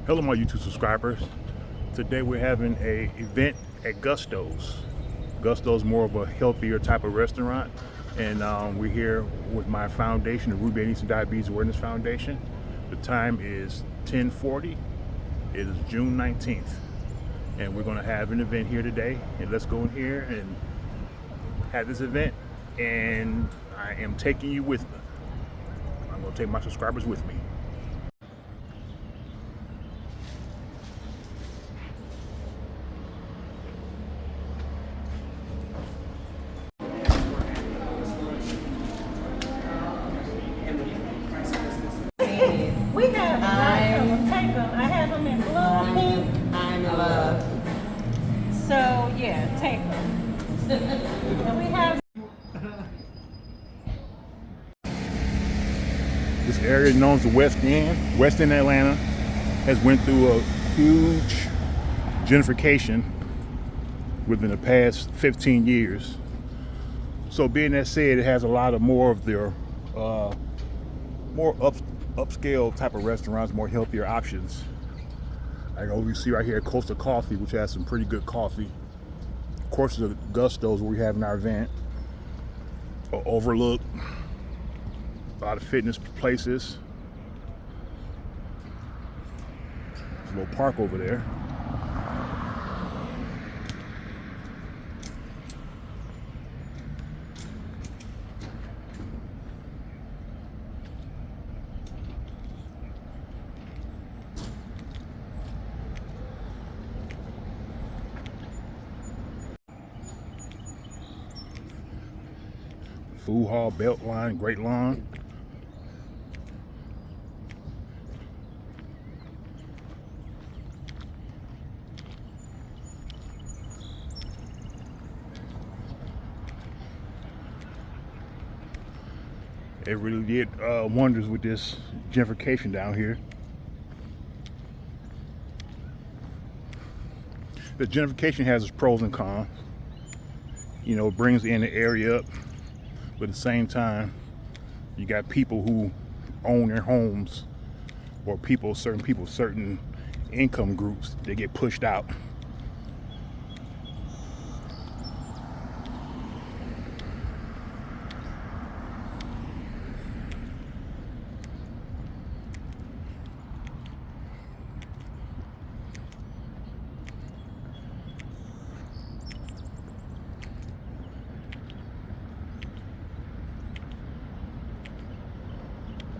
Hello my YouTube subscribers. Today we're having a event at Gusto's. Gusto's more of a healthier type of restaurant, and we're here with my foundation, the Ruby and Neeson Diabetes Awareness Foundation. The time is 10:40. It is June 19th, and we're going to have an event here today. And let's go in here and have this event, and I am taking you with me. I'm going to take my subscribers with me. We have lots of them. Take them. I have them in blue, pink. I'm in love. So yeah, take them. And we have. This area known as the West End. West End Atlanta has went through a huge gentrification within the past 15 years. So being that said, it has a lot of more of their more upscale type of restaurants, more healthier options. I know we see right here Coastal Coffee, which has some pretty good coffee. Of course, the Gusto's where we have in our event. Overlook, a lot of fitness places. There's a little park over there. Food hall, belt line, great lawn. It really did wonders with this gentrification down here. The gentrification has its pros and cons. You know, it brings in the area up, but at the same time, you got people who own their homes, or certain income groups, they get pushed out.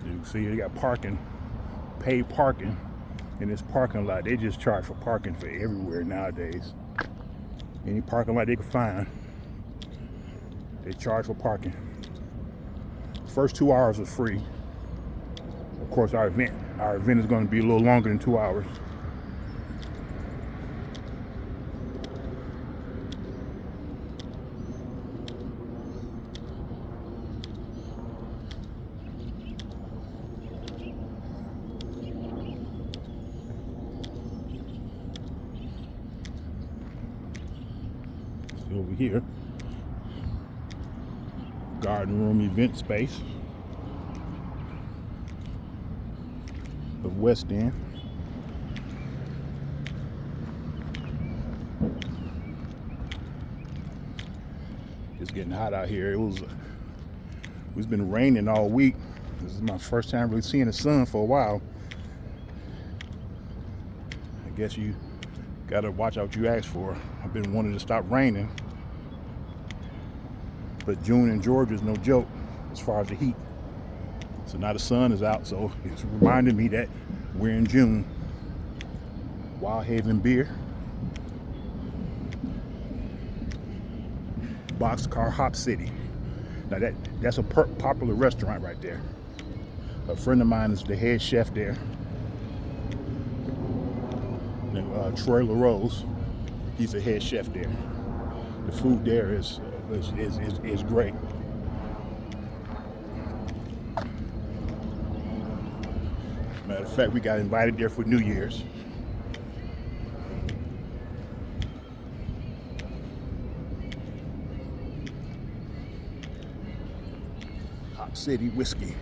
You can see they got parking, paid parking in this parking lot. They just charge for parking for everywhere nowadays. Any parking lot they can find, they charge for parking. First 2 hours are free. Of course, our event is going to be a little longer than 2 hours. Over here, garden room event space of West End. It's getting hot out here. It's been raining all week. This is my first time really seeing the sun for a while. I guess you gotta watch out what you ask for. I've been wanting to stop raining, but June in Georgia is no joke as far as the heat. So now the sun is out, so it's reminding me that we're in June. Wild Haven Beer, Boxcar Hop City. Now that's a popular restaurant right there. A friend of mine is the head chef there. Troy LaRose, he's a head chef there. The food there is great. Matter of fact, we got invited there for New Year's. Hop City whiskey.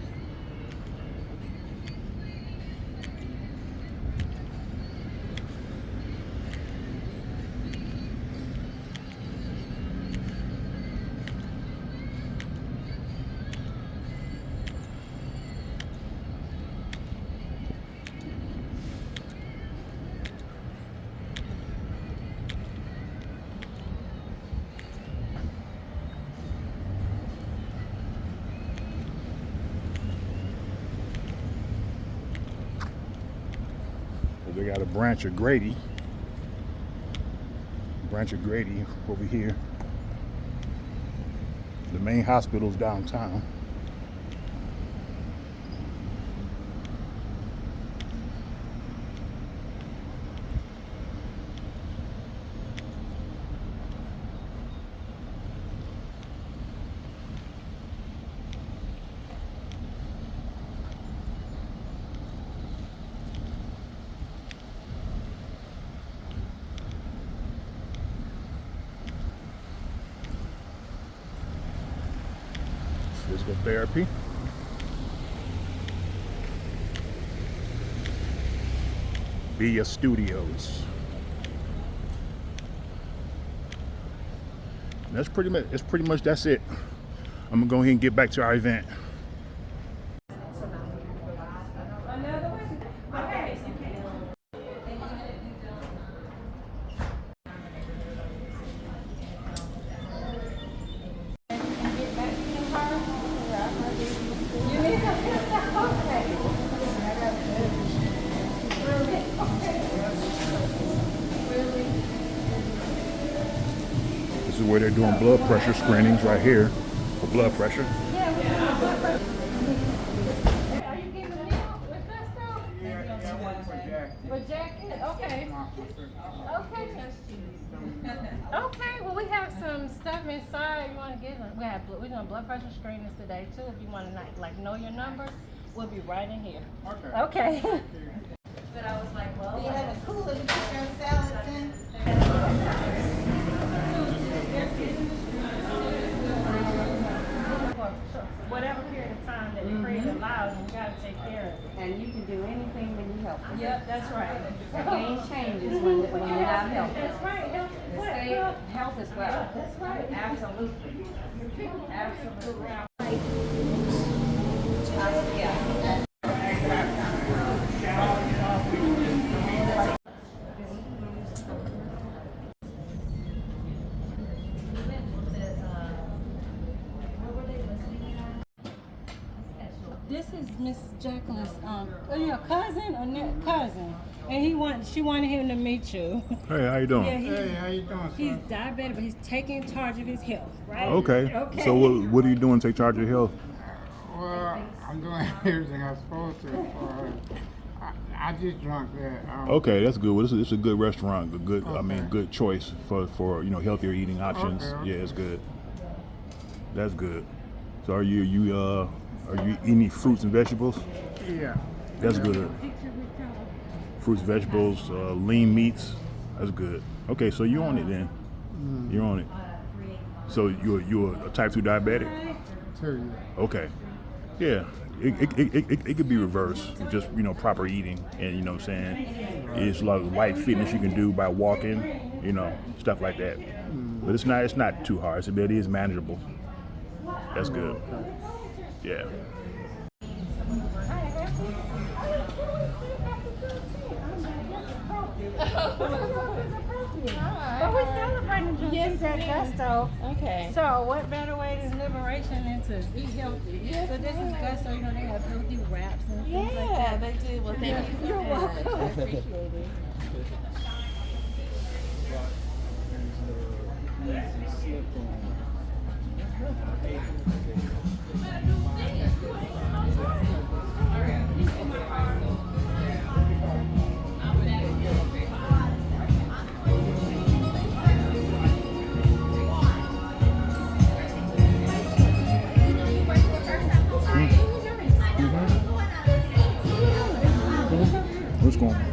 They got a branch of Grady. Branch of Grady over here. The main hospital's downtown. Physical therapy. Via Studios. That's pretty much. It's pretty much. That's it. I'm gonna go ahead and get back to our event. This is where they're doing blood pressure screenings right here for blood pressure. Are you getting a meal with Gusto? For Jacket? Okay. Okay. Okay, well we have some stuff inside. You want to get? We're doing blood pressure screenings today too. If you want to like know your numbers, we'll be right in here. Okay. But I was like, well, you have a cooler to put your salads in. Whatever period of time that the creed allows, you gotta take care of it. And you can do anything when you help. Yep, that's right. The game changes when you're not helping. That's right. The state health as well. That's right. Absolutely. Absolutely. This is Miss Jacqueline's your cousin or cousin, and she wanted him to meet you. Hey, how you doing? Yeah, Hey, how you doing, he's son? diabetic, but he's taking charge of his health, right? Okay. Okay. So what are you doing to take charge of your health? Well, I'm doing everything I'm supposed to. I just drunk that. Okay, that's good. Well, it's a good restaurant. Good. I mean, good choice for healthier eating options. Okay. Yeah, it's good. That's good. So are you eating fruits and vegetables? Yeah. That's good. Fruits, vegetables, lean meats. That's good. Okay, so you're on it then. You're on it. So you're a type 2 diabetic? Too. Okay. Yeah. It could be reversed. Just proper eating, and what I'm saying, it's like light fitness you can do by walking, stuff like that. But it's not too hard. So it is manageable. That's good. Yeah. But we're celebrating Juneteenth at Gusto. Okay. So what better way than liberation than to eat healthy? Yes, So this is Gusto, they have healthy wraps and things like Yeah, that. they do. Well, thank you so You're much. welcome. I appreciate it. What's going on?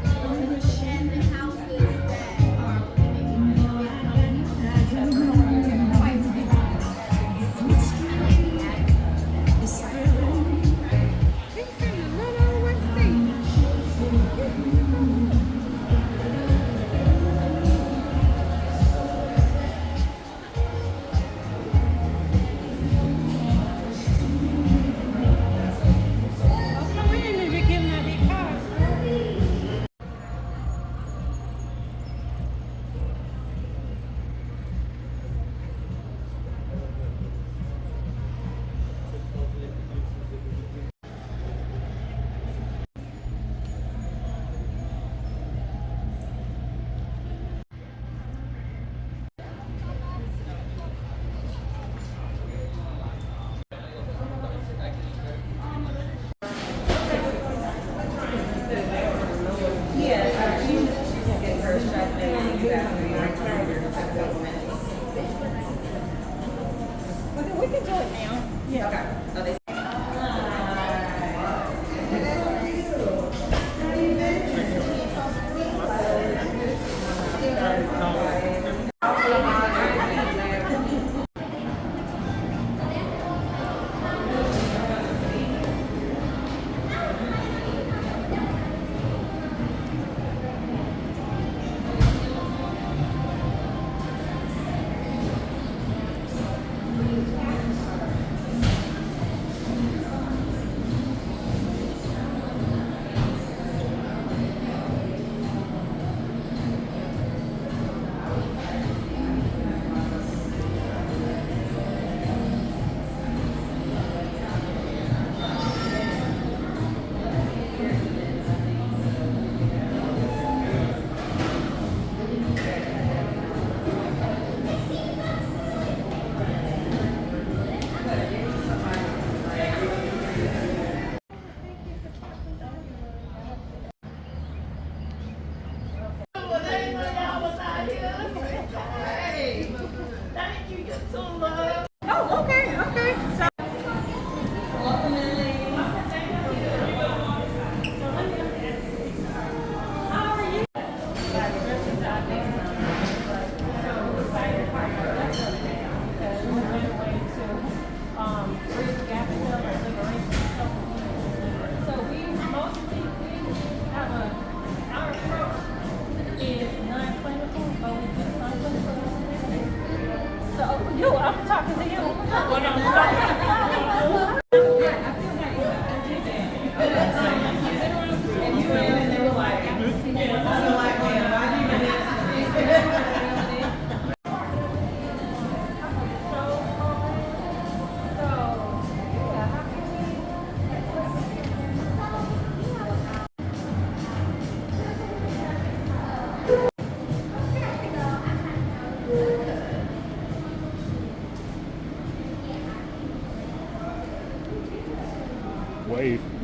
And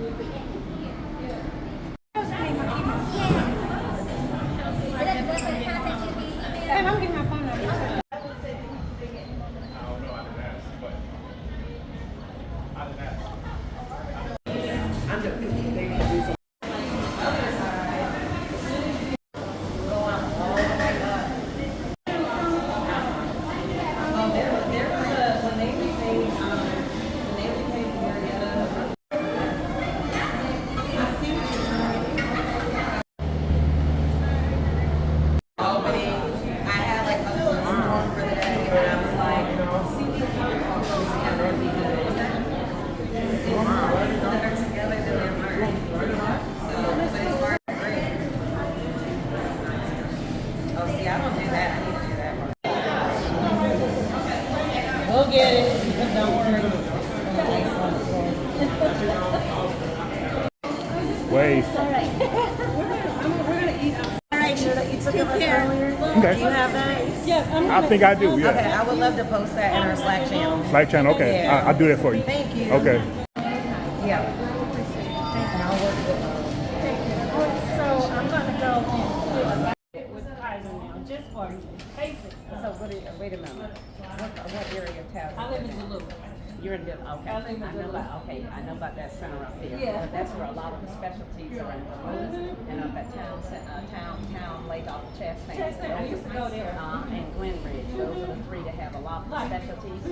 I'm getting my phone number. We'll get it. Don't worry. Wait. We're gonna eat. All right, Shirley, you took us earlier. Okay. Do you have that? Yeah, I think I do. Okay, Yeah. I would love to post that in our Slack channel. Slack channel. Okay. Yeah. I'll do that for you. Thank you. Okay. Yeah. And I'll work with So I'm gonna go with Kaiser now, just for basics. So wait a minute. What area of town? I live in Duluth. You're in Duluth, okay. I live in Duluth. I know about that center up there. Yeah. But that's where a lot of the specialties are in Duluth. And up at town lake off of Chastain. Chastain, we used to go there. And Glenridge, those are the three that have a lot of Right. specialties.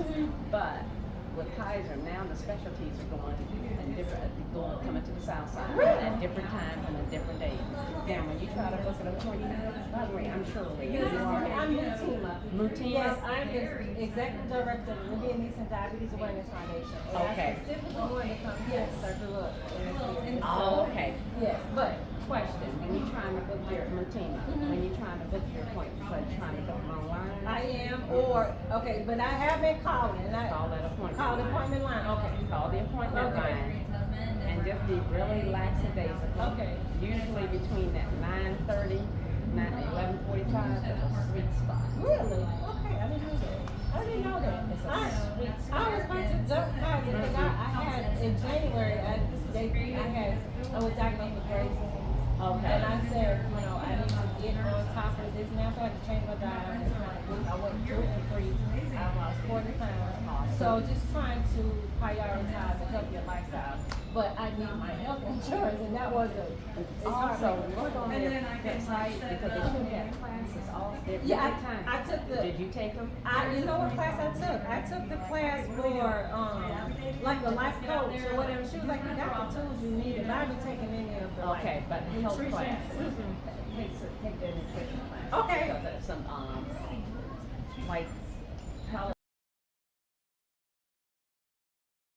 But with Kaiser, now the specialties are going coming to the south side at different times and at different days. Now, when you try to book an appointment, by the way, I'm Shirley. This is I'm Mutima. Mutima? Yes, I'm the executive director of the Neeson Diabetes Awareness Foundation. And Okay. I specifically wanted to come here and start to look. Oh, okay. Yes, but Question, when you're trying to book your Mutima, when you're trying to book your appointment, so you're trying to book them online? I am, okay, but I have been calling, and I Call that appointment call the line. appointment line. Okay. Call the appointment Okay. line and just be really lackadaisical. Okay. Usually between that 9:30, 11:45 is a sweet spot. Really? Okay, I didn't know that. I didn't know that. I was going to jump Kaiser because I had in January. I was diagnosed with Graves' disease. Okay. And I said, I need to get on top of this now, so I had to change my diet. I went gluten-free. I lost 40 pounds. So just trying to prioritize a healthier lifestyle. But I need my health insurance, and that was Also, look on their website because they should have classes all every Yeah, time. I took the. Did you take them? You know what class I took? I took the class for like the life coach or whatever. She was like, you got the tools you need, and I've been taking any of the Okay, but health nutrition. class. Take their nutrition class. Okay. Because there's some like